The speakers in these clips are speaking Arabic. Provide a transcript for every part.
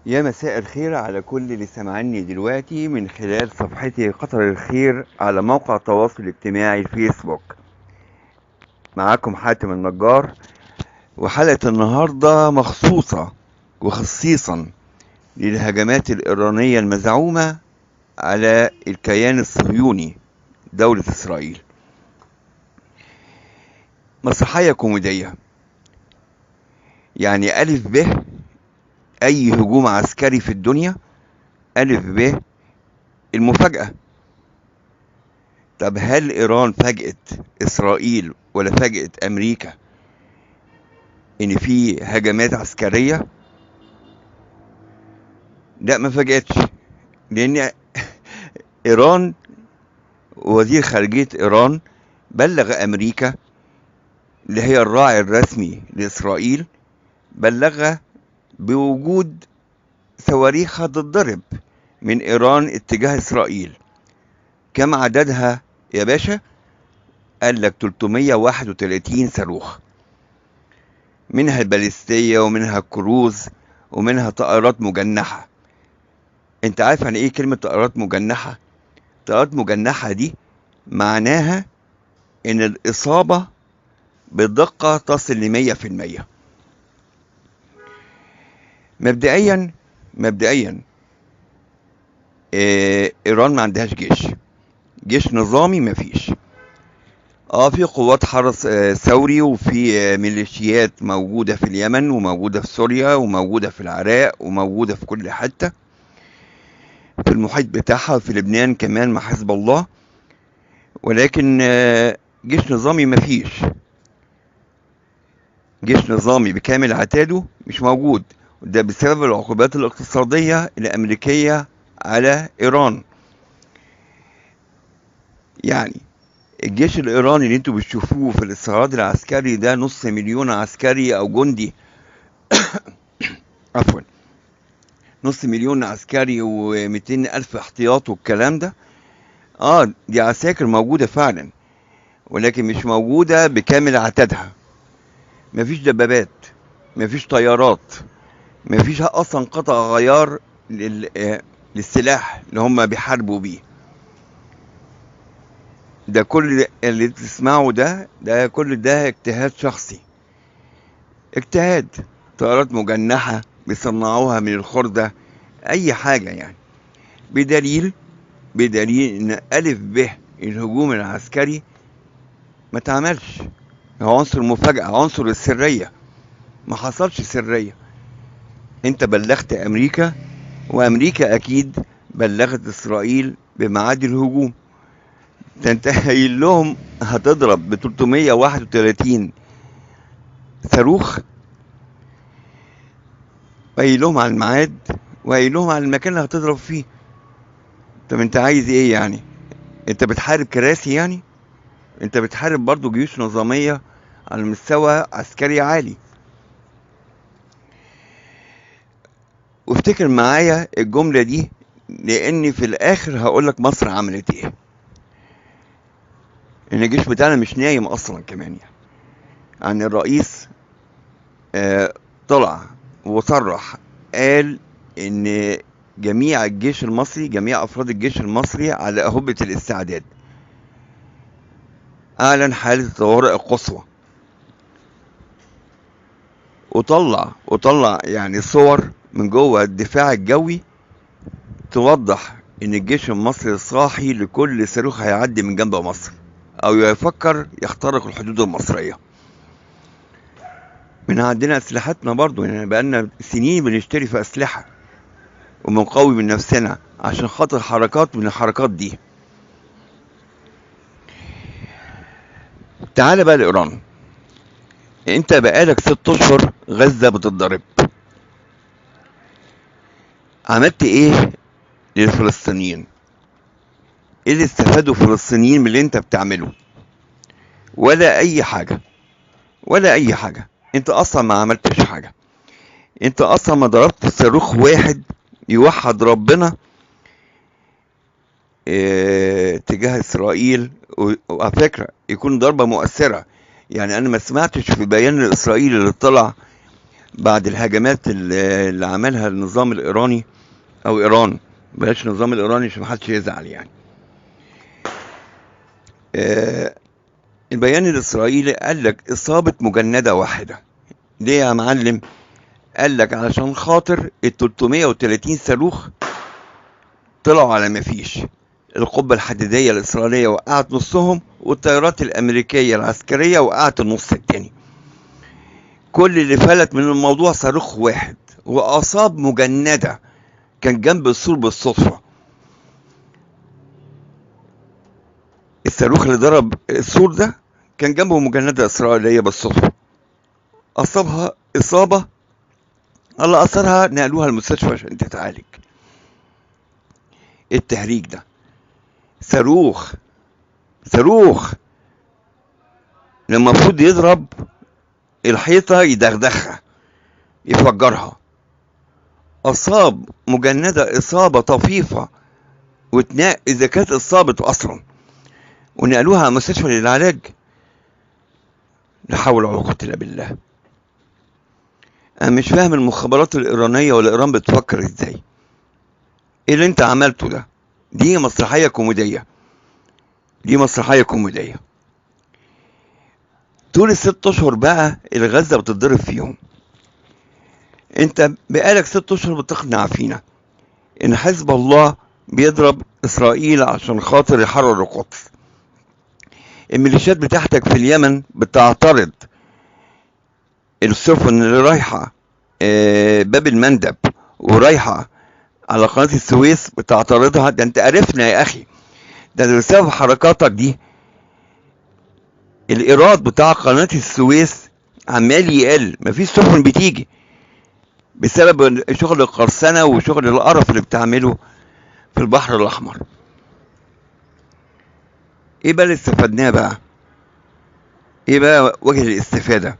يا مساء الخير على كل اللي سمعني دلوقتي من خلال صفحتي قطر الخير على موقع التواصل الاجتماعي الفيسبوك. معاكم حاتم النجار، وحلقة النهاردة مخصوصة وخصيصا للهجمات الإيرانية المزعومة على الكيان الصهيوني دولة إسرائيل. مسرحية كوميدية، يعني ألف ب أي هجوم عسكري في الدنيا ألف ب المفاجأة. طب هل إيران فاجأت إسرائيل ولا فاجأت أمريكا إن في هجمات عسكرية؟ لا، ما فاجأتش، لأن إيران وزير خارجية إيران بلغ أمريكا اللي هي الراعي الرسمي لإسرائيل، بلغها بوجود صواريخ هتتضرب من إيران اتجاه إسرائيل. كم عددها يا باشا؟ قال لك 331 صاروخ، منها الباليستية ومنها الكروز ومنها طائرات مجنحة. انت عارف يعني ايه كلمة طائرات مجنحة؟ طائرات مجنحة دي معناها ان الاصابة بدقة تصل ل100%. مبدئيا ايران ما عندهاش جيش نظامي، مفيش. في قوات حرس ثوري، وفي ميليشيات موجودة في اليمن وموجودة في سوريا وموجودة في العراق وموجودة في كل حتة في المحيط بتاعها، في لبنان كمان مع حزب الله. ولكن جيش نظامي مفيش. جيش نظامي بكامل عتاده مش موجود، وده بسبب العقوبات الاقتصادية الأمريكية على إيران. يعني الجيش الإيراني اللي انتوا بتشوفوه في الاستعراض العسكري ده 500,000 عسكري أو جندي، عفوا، 500,000 عسكري و200 ألف احتياط والكلام ده. دي عساكر موجودة فعلا، ولكن مش موجودة بكامل عتادها. مفيش دبابات، مفيش طيارات، مفيش اصلا قطع غيار للسلاح اللي هم بيحاربوا بيه. ده كل اللي تسمعه ده كل ده اجتهاد شخصي، اجتهاد. طيارات مجنحة بيصنعوها من الخردة، اي حاجة يعني. بدليل ان الف ب الهجوم العسكري ما اتعملش. هو عنصر مفاجأة، عنصر السرية. ما حصلش سرية. انت بلغت امريكا، وامريكا اكيد بلغت اسرائيل بميعاد الهجوم. ده انت قايل لهم هتضرب ب 331 صاروخ، وقايل لهم على الميعاد، وقايل لهم على المكان اللي هتضرب فيه. طب انت عايز ايه يعني؟ انت بتحارب كراسي يعني؟ انت بتحارب برضو جيوش نظامية على مستوى عسكري عالي. وافتكر معايا الجملة دي، لان في الاخر هقولك مصر عملت ايه. ان الجيش بتاعنا مش نايم اصلا كمان يعني الرئيس آه طلع وصرح، قال ان جميع الجيش المصري، جميع افراد الجيش المصري على اهبة الاستعداد. اعلن حالة الطوارئ القصوى، وطلع يعني صور من جوه الدفاع الجوي توضح ان الجيش المصري صاحي لكل صاروخ هيعدي من جنب مصر او يفكر يخترق الحدود المصرية. من عندنا اسلحتنا برضو، يعني بقالنا سنين بنشتري في اسلحة وبنقوي من نفسنا عشان خاطر حركات من الحركات دي. تعال بقى لإيران. انت بقالك 6 اشهر غزة بتتضرب. عملت ايه للفلسطينيين؟ ايه اللي استفادوا الفلسطينيين من اللي انت بتعمله؟ ولا اي حاجة، ولا اي حاجة. انت اصلا ما عملتش حاجة. انت اصلا ما ضربت صاروخ واحد يوحد ربنا تجاه اسرائيل. وعلى فكرة يكون ضربة مؤثرة. يعني انا ما سمعتش في البيان الاسرائيلي اللي طلع بعد الهجمات اللي عملها النظام الإيراني أو إيران، بلاش النظام الإيراني عشان محدش يزعل يعني. البيان الإسرائيلي قال لك إصابة مجندة واحدة. ليه يا معلم؟ قال لك علشان خاطر ال 330 صاروخ طلعوا على ما فيش. القبة الحديدية الإسرائيلية وقعت نصهم، والطيارات الأمريكية العسكرية وقعت النص التاني. كل اللي فلت من الموضوع صاروخ واحد وأصاب مجندة كان جنب السور بالصدفة. الصاروخ اللي ضرب السور ده كان جنبه مجندة إسرائيلية بالصدفة، أصابها إصابة على أثرها نقلوها المستشفى عشان تتعالج. التهريج ده صاروخ لما المفروض يضرب الحيطة يدغدغها يفجرها، أصاب مجندة إصابة طفيفة إذا كانت إصابت أصلا ونقلوها مستشفى للعلاج. لا حول ولا قوة إلا بالله. أنا مش فاهم المخابرات الإيرانية ولا إيران بتفكر إزاي. إيه اللي أنت عملته ده؟ دي مسرحية كوميدية، طول ال6 أشهر بقى اللي غزة بتتضرب فيهم. أنت بقالك 6 أشهر بتقنع فينا إن حزب الله بيضرب إسرائيل عشان خاطر يحرر القدس. الميليشيات بتاعتك في اليمن بتعترض السفن اللي رايحة باب المندب ورايحة على قناة السويس بتعترضها. ده انت عرفنا يا اخي، ده بسبب حركاتك دي الايراد بتاع قناة السويس عمال يقل، مفيش سفن بتيجي بسبب شغل القرصنة وشغل القرف اللي بتعمله في البحر الاحمر. ايه بقى اللي استفدناه بقى؟ ايه بقى وجه الاستفادة؟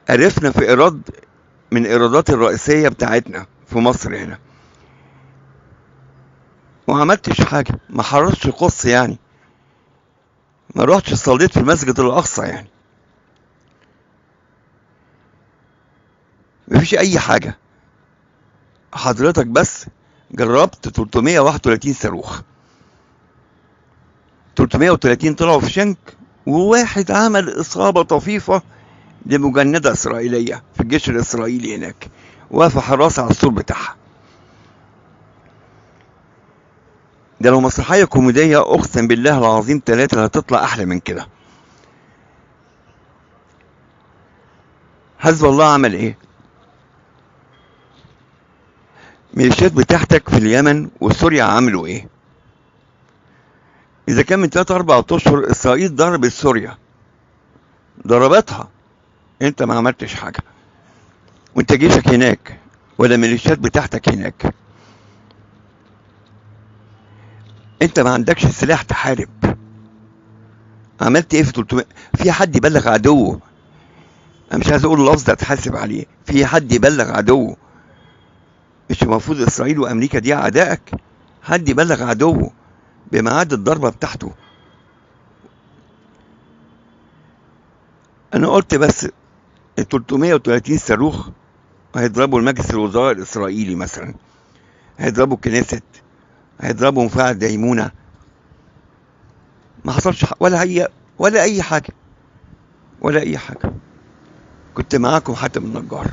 عرفنا في ايراد من ايرادات الرئيسية بتاعتنا في مصر هنا، وما عملتش حاجة، ما حررتش القدس يعني، ما روحتش صليت في المسجد الاقصى يعني، مفيش اي حاجة. حضرتك بس جربت 331 صاروخ، 330 طلعوا في شنك، وواحد عمل إصابة طفيفة لمجندة إسرائيلية في الجيش الإسرائيلي هناك، واقفة حراسة على السور بتاعها. ده لو مسرحية كوميدية أقسم بالله العظيم 3 هتطلع أحلى من كده. حزب الله عمل إيه؟ ميليشيات بتاعتك في اليمن وسوريا عملوا إيه؟ إذا كان من 3-4 أشهر إسرائيل ضربت سوريا، ضربتها، أنت ما عملتش حاجة، وأنت جيشك هناك ولا ميليشيات بتاعتك هناك. أنت ما عندكش سلاح تحارب. عملت إيه في 300؟ في حد يبلغ عدوه؟ أنا مش عايز أقول لفظ أتحاسب عليه. في حد يبلغ عدوه؟ مش المفروض إسرائيل وأمريكا دي أعدائك؟ حد يبلغ عدوه بميعاد الضربة بتاعته؟ أنا قلت بس ال 330 صاروخ هيضربوا المجلس الوزراء الإسرائيلي مثلا، هيضربوا الكنيست، هيضربوا مفاعل ديمونة. ما حصلش ولا أي حاجة. كنت معاكم حاتم النجار.